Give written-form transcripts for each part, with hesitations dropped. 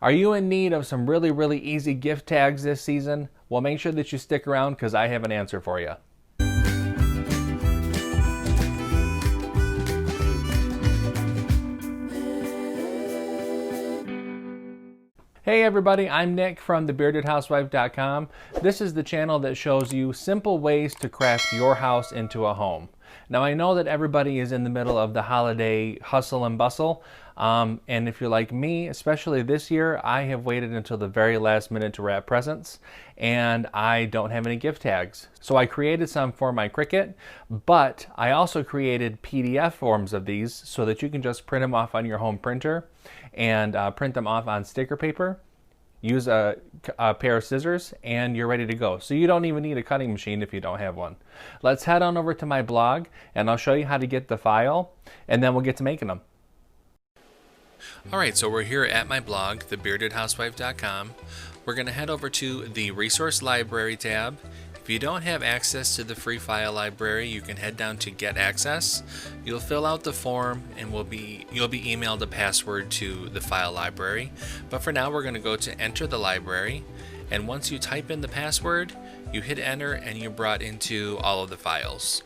Are you in need of some really easy gift tags this season? Well, make sure that you stick around because I have an answer for you. Hey everybody, I'm Nick from thebeardedhousewife.com. This is the channel that shows you simple ways to craft your house into a home. Now I know that everybody is in the middle of the holiday hustle and bustle, and if you're like me, especially this year, I have waited until the very last minute to wrap presents, and I don't have any gift tags. So I created some for my Cricut, but I also created PDF forms of these so that you can just print them off on your home printer and print them off on sticker paper. Use a pair of scissors and you're ready to go. So you don't even need a cutting machine if you don't have one. Let's head on over to my blog and I'll show you how to get the file and then we'll get to making them. Alright, so we're here at my blog, thebeardedhousewife.com. We're going to head over to the Resource Library tab. If you don't have access to the free file library, you can head down to Get Access. You'll fill out the form and you'll be emailed a password to the file library. But for now, we're going to go to Enter the Library. And once you type in the password, you hit Enter and you're brought into all of the files.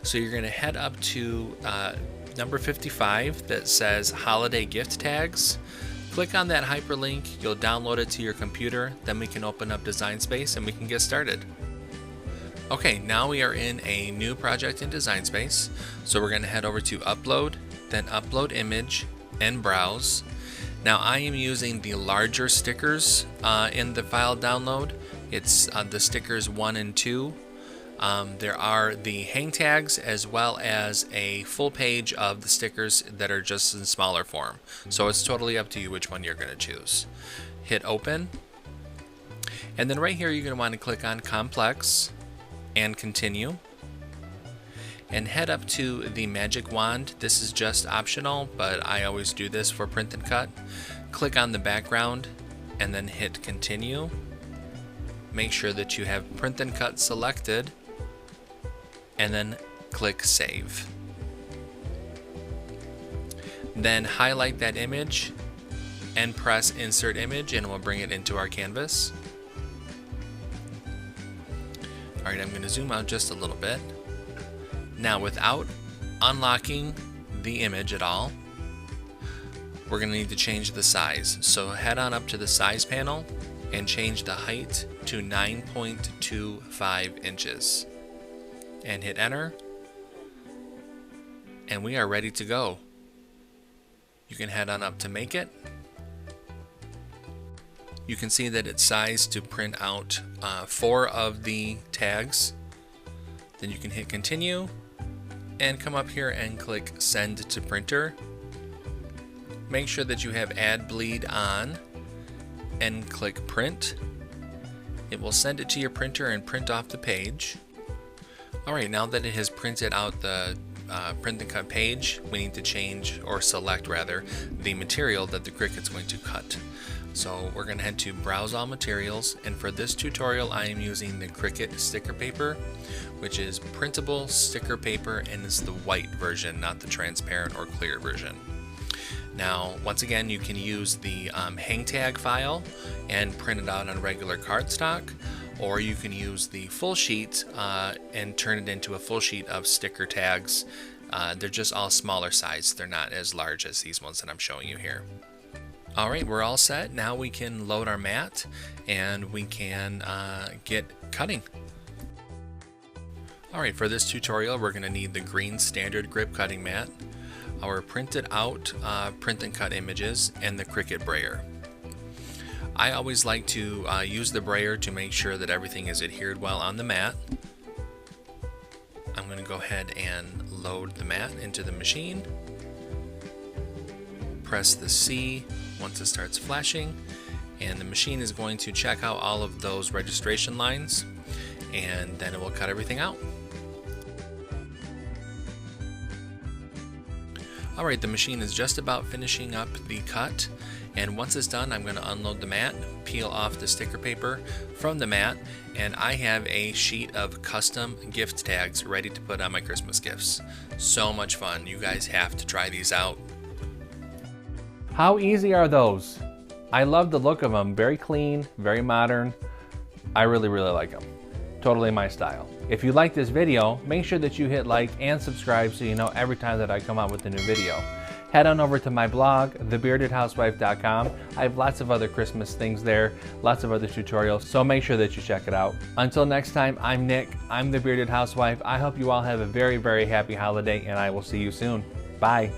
So you're going to head up to number 55 that says Holiday Gift Tags. Click on that hyperlink, you'll download it to your computer, then we can open up Design Space and we can get started. Okay, now we are in a new project in Design Space, so we're going to head over to Upload, then Upload Image, and Browse. Now I am using the larger stickers in the file download. It's the stickers 1 and 2. There are the hang tags as well as a full page of the stickers that are just in smaller form. So it's totally up to you which one you're going to choose. Hit Open. And then right here you're going to want to click on Complex and Continue. And head up to the magic wand. This is just optional, but I always do this for print and cut. Click on the background and then hit Continue. Make sure that you have print and cut selected. And then click Save. Then highlight that image and press Insert Image and we'll bring it into our canvas. Alright, I'm going to zoom out just a little bit. Now without unlocking the image at all, we're going to need to change the size. So head on up to the size panel and change the height to 9.25 inches. And hit Enter, and we are ready to go. You can head on up to Make It. You can see that it's sized to print out 4 of the tags. Then you can hit Continue and come up here and click Send to Printer. Make sure that you have Add Bleed on and click Print. It will send it to your printer and print off the page. Alright, now that it has printed out the print and cut page, we need to change, or select rather, the material that the Cricut's going to cut. So we're going to head to Browse All Materials, and for this tutorial I am using the Cricut sticker paper, which is printable sticker paper, and it's the white version, not the transparent or clear version. Now, once again, you can use the hang tag file and print it out on regular cardstock, or you can use the full sheet and turn it into a full sheet of sticker tags. They're just all smaller size. They're not as large as these ones that I'm showing you here. Alright, we're all set. Now we can load our mat and we can get cutting. Alright, for this tutorial we're going to need the green standard grip cutting mat, our printed out print and cut images, and the Cricut brayer. I always like to use the brayer to make sure that everything is adhered well on the mat. I'm going to go ahead and load the mat into the machine. Press the C once it starts flashing, and the machine is going to check out all of those registration lines, and then it will cut everything out. Alright, the machine is just about finishing up the cut, and once it's done I'm going to unload the mat, peel off the sticker paper from the mat, and I have a sheet of custom gift tags ready to put on my Christmas gifts. So much fun. You guys have to try these out. How easy are those? I love the look of them. Very clean, very modern. I really like them. Totally my style. If you like this video, make sure that you hit like and subscribe so you know every time that I come out with a new video. Head on over to my blog, thebeardedhousewife.com. I have lots of other Christmas things there, lots of other tutorials, so make sure that you check it out. Until next time, I'm Nick. I'm the Bearded Housewife. I hope you all have a very happy holiday, and I will see you soon. Bye.